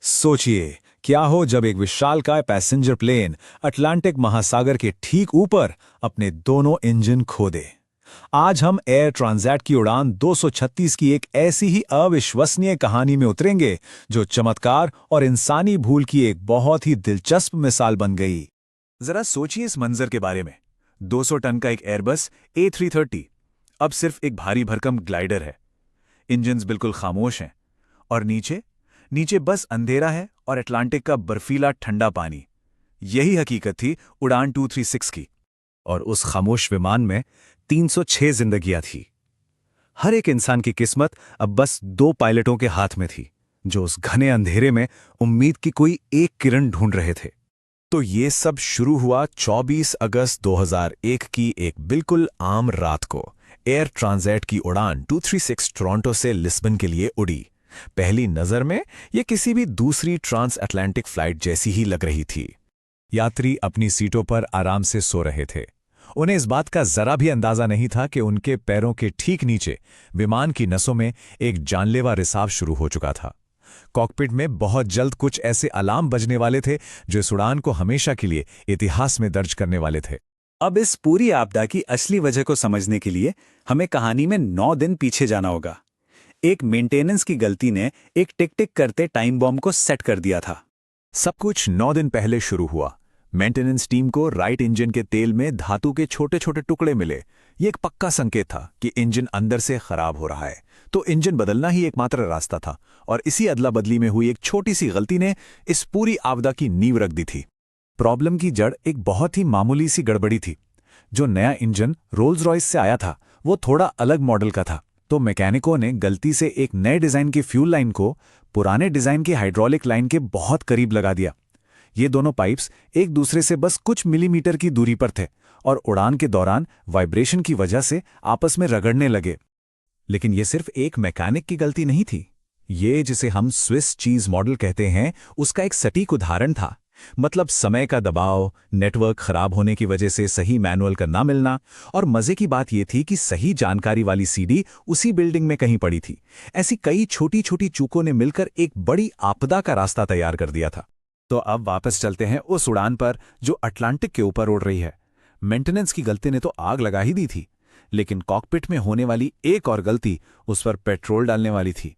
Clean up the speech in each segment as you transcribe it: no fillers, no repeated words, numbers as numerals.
सोचिए, क्या हो जब एक विशालकाय पैसेंजर प्लेन अटलांटिक महासागर के ठीक ऊपर अपने दोनों इंजन खो दे। आज हम एयर ट्रांजैट की उड़ान 236 की एक ऐसी ही अविश्वसनीय कहानी में उतरेंगे जो चमत्कार और इंसानी भूल की एक बहुत ही दिलचस्प मिसाल बन गई। जरा सोचिए इस मंजर के बारे में। 200 टन का एक एयरबस A330 अब सिर्फ एक भारी भरकम ग्लाइडर है। इंजन्स बिल्कुल खामोश हैं और नीचे नीचे बस अंधेरा है और अटलांटिक का बर्फीला ठंडा पानी। यही हकीकत थी उड़ान 236 की। और उस खामोश विमान में 306 जिंदगियां थी। हर एक इंसान की किस्मत अब बस 2 पायलटों के हाथ में थी, जो उस घने अंधेरे में उम्मीद की कोई एक किरण ढूंढ रहे थे। तो ये सब शुरू हुआ 24 अगस्त 2001 की एक बिल्कुल आम रात को। एयर ट्रांजैट की उड़ान 236 टोरंटो से लिस्बन के लिए उड़ी। पहली नजर में यह किसी भी दूसरी ट्रांस अटलांटिक फ्लाइट जैसी ही लग रही थी। यात्री अपनी सीटों पर आराम से सो रहे थे। उन्हें इस बात का जरा भी अंदाजा नहीं था कि उनके पैरों के ठीक नीचे विमान की नसों में एक जानलेवा रिसाव शुरू हो चुका था। कॉकपिट में बहुत जल्द कुछ ऐसे अलार्म बजने वाले थे जो इस उड़ान को हमेशा के लिए इतिहास में दर्ज करने वाले थे। अब इस पूरी आपदा की असली वजह को समझने के लिए हमें कहानी में 9 दिन पीछे जाना होगा। एक मेंटेनेंस की गलती ने एक टिक टिक करते टाइम बॉम्ब को सेट कर दिया था। सब कुछ 9 दिन पहले शुरू हुआ। मेंटेनेंस टीम को राइट इंजन के तेल में धातु के छोटे छोटे टुकड़े मिले। ये एक पक्का संकेत था कि इंजन अंदर से खराब हो रहा है, तो इंजन बदलना ही एकमात्र रास्ता था। और इसी अदला बदली में हुई एक छोटी सी गलती ने इस पूरी आपदा की नींव रख दी थी। प्रॉब्लम की जड़ एक बहुत ही मामूली सी गड़बड़ी थी। जो नया इंजन रोल्स रॉयस से आया था वो थोड़ा अलग मॉडल का था, तो मैकेनिकों ने गलती से एक नए डिजाइन की फ्यूल लाइन को पुराने डिजाइन की हाइड्रोलिक लाइन के बहुत करीब लगा दिया। ये दोनों पाइप्स एक दूसरे से बस कुछ मिलीमीटर की दूरी पर थे और उड़ान के दौरान वाइब्रेशन की वजह से आपस में रगड़ने लगे। लेकिन ये सिर्फ एक मैकेनिक की गलती नहीं थी। ये जिसे हम स्विस चीज मॉडल कहते हैं, उसका एक सटीक उदाहरण था। मतलब समय का दबाव, नेटवर्क खराब होने की वजह से सही मैनुअल का ना मिलना, और मजे की बात यह थी कि सही जानकारी वाली सीडी उसी बिल्डिंग में कहीं पड़ी थी। ऐसी कई छोटी छोटी चूकों ने मिलकर एक बड़ी आपदा का रास्ता तैयार कर दिया था। तो अब वापस चलते हैं उस उड़ान पर जो अटलांटिक के ऊपर उड़ रही है। मेंटेनेंस की गलती ने तो आग लगा ही दी थी, लेकिन कॉकपिट में होने वाली एक और गलती उस पर पेट्रोल डालने वाली थी।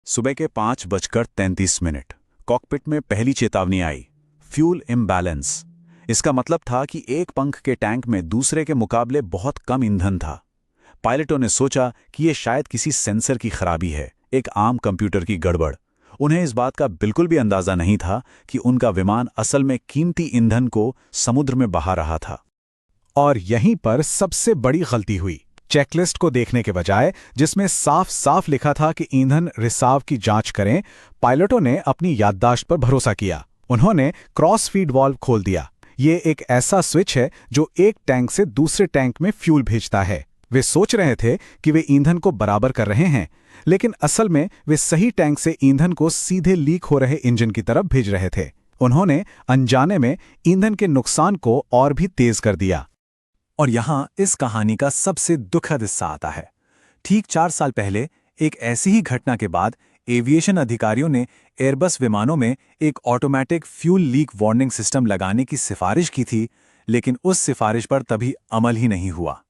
सुबह के 5:33 कॉकपिट में पहली चेतावनी आई, फ्यूल इम्बैलेंस। इसका मतलब था कि एक पंख के टैंक में दूसरे के मुकाबले बहुत कम ईंधन था। पायलटों ने सोचा कि यह शायद किसी सेंसर की खराबी है, एक आम कंप्यूटर की गड़बड़। उन्हें इस बात का बिल्कुल भी अंदाजा नहीं था कि उनका विमान असल में कीमती ईंधन को समुद्र में बहा रहा था। और यहीं पर सबसे बड़ी गलती हुई। चेकलिस्ट को देखने के बजाय, जिसमें साफ साफ लिखा था कि ईंधन रिसाव की जांच करें, पायलटों ने अपनी याददाश्त पर भरोसा किया। उन्होंने क्रॉस फीड वाल्व खोल दिया। ये एक ऐसा स्विच है जो एक टैंक से दूसरे टैंक में फ्यूल भेजता है। वे सोच रहे थे कि वे ईंधन को बराबर कर रहे हैं, लेकिन असल में वे सही टैंक से ईंधन को सीधे लीक हो रहे इंजन की तरफ भेज रहे थे। उन्होंने अनजाने में ईंधन के नुकसान को और भी तेज कर दिया। और यहां इस कहानी का सबसे दुखद हिस्सा आता है। ठीक 4 साल पहले एक ऐसी ही घटना के बाद एविएशन अधिकारियों ने एयरबस विमानों में एक automatic fuel leak warning system लगाने की सिफारिश की थी, लेकिन उस सिफारिश पर तभी अमल ही नहीं हुआ।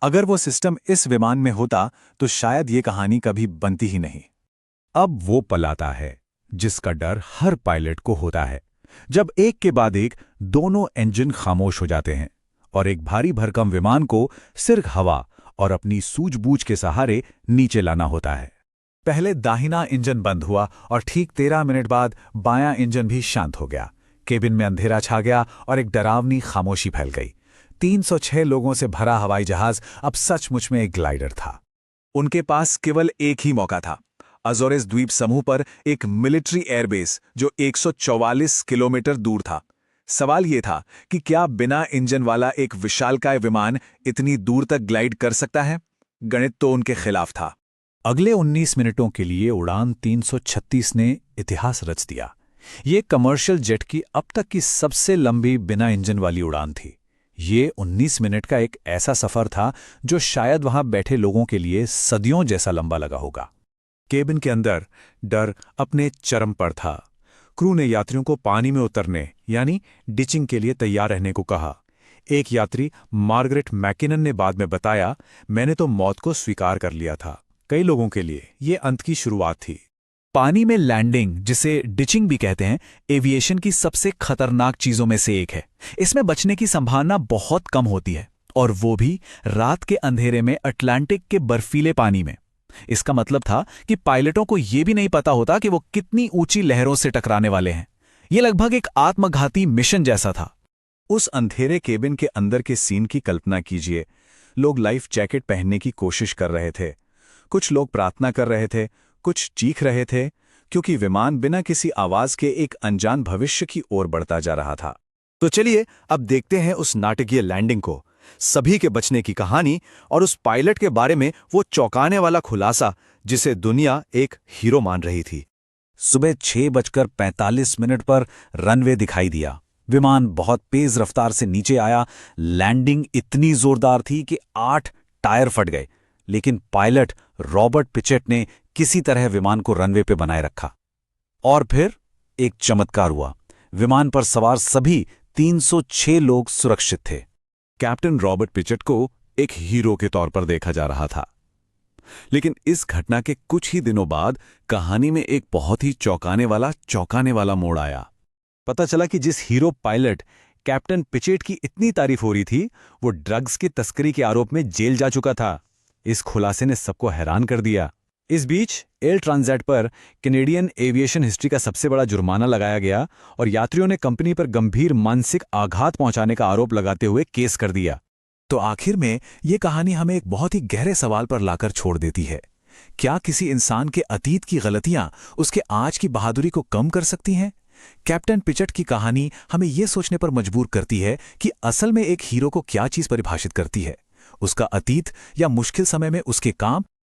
अगर वो सिस्टम इस विमान में होता तो शायद ये कहानी कभी बनती ही नहीं। अब वो पल आता है जिसका डर हर पायलट को होता है, जब एक के बाद एक दोनों इंजन खामोश हो जाते हैं और एक भारी भरकम विमान को सिर्फ हवा और अपनी सूझबूझ के सहारे नीचे लाना होता है। पहले दाहिना इंजन बंद हुआ और ठीक 13 मिनट बाद बायां इंजन भी शांत हो गया। केबिन में अंधेरा छा गया और एक डरावनी खामोशी फैल गई। 306 लोगों से भरा हवाई जहाज अब सचमुच में एक ग्लाइडर था। उनके पास केवल एक ही मौका था, अज़ोरेस द्वीप समूह पर एक मिलिट्री एयरबेस जो 144 किलोमीटर दूर था। सवाल यह था कि क्या बिना इंजन वाला एक विशालकाय विमान इतनी दूर तक ग्लाइड कर सकता है? गणित तो उनके खिलाफ था। अगले 19 मिनटों के लिए उड़ान 336 ने इतिहास रच दिया। ये कमर्शियल जेट की अब तक की सबसे लंबी बिना इंजन वाली उड़ान थी। ये 19 मिनट का एक ऐसा सफर था जो शायद वहां बैठे लोगों के लिए सदियों जैसा लंबा लगा होगा। केबिन के अंदर डर अपने चरम पर था। क्रू ने यात्रियों को पानी में उतरने यानी डिचिंग के लिए तैयार रहने को कहा। एक यात्री मार्गरेट मैकिनन ने बाद में बताया, मैंने तो मौत को स्वीकार कर लिया था। कई लोगों के लिए ये अंत की शुरुआत थी। पानी में लैंडिंग, जिसे डिचिंग भी कहते हैं, एविएशन की सबसे खतरनाक चीजों में से एक है। इसमें बचने की संभावना बहुत कम होती है, और वो भी रात के अंधेरे में अटलांटिक के बर्फीले पानी में। इसका मतलब था कि पायलटों को यह भी नहीं पता होता कि वो कितनी ऊंची लहरों से टकराने वाले हैं। ये लगभग एक आत्मघाती मिशन जैसा था। उस अंधेरे केबिन के अंदर के सीन की कल्पना कीजिए। लोग लाइफ जैकेट पहनने की कोशिश कर रहे थे, कुछ लोग प्रार्थना कर रहे थे, कुछ चीख रहे थे, क्योंकि विमान बिना किसी आवाज के एक अनजान भविष्य की ओर बढ़ता जा रहा था। तो चलिए अब देखते हैं उस नाटकीय लैंडिंग को, सभी के बचने की कहानी और उस पायलट के बारे में वो चौंकाने वाला खुलासा जिसे दुनिया एक हीरो मान रही थी। सुबह 6:45 पर रनवे दिखाई दिया। विमान बहुत तेज रफ्तार से नीचे आया। लैंडिंग इतनी जोरदार थी कि 8 टायर फट गए, लेकिन पायलट रॉबर्ट पिचेट ने किसी तरह विमान को रनवे पे बनाए रखा। और फिर एक चमत्कार हुआ। विमान पर सवार सभी 306 लोग सुरक्षित थे। कैप्टन रॉबर्ट पिचेट को एक हीरो के तौर पर देखा जा रहा था। लेकिन इस घटना के कुछ ही दिनों बाद कहानी में एक बहुत ही चौंकाने वाला मोड़ आया। पता चला कि जिस हीरो पायलट कैप्टन पिचेट की इतनी तारीफ हो रही थी, वो ड्रग्स की तस्करी के आरोप में जेल जा चुका था। इस खुलासे ने सबको हैरान कर दिया। इस बीच एयर ट्रांसैट पर कैनेडियन एविएशन हिस्ट्री का सबसे बड़ा जुर्माना लगाया गया और यात्रियों ने कंपनी पर गंभीर मानसिक आघात पहुंचाने का आरोप लगाते हुए केस कर दिया। तो आखिर में ये कहानी हमें एक बहुत ही गहरे सवाल पर लाकर छोड़ देती है। क्या किसी इंसान के अतीत की गलतियां उसके आज की बहादुरी को कम कर सकती हैं? कैप्टन पिचेट की कहानी हमें यह सोचने पर मजबूर करती है कि असल में एक हीरो को क्या चीज परिभाषित करती है, उसका अतीत या मुश्किल समय में उसके काम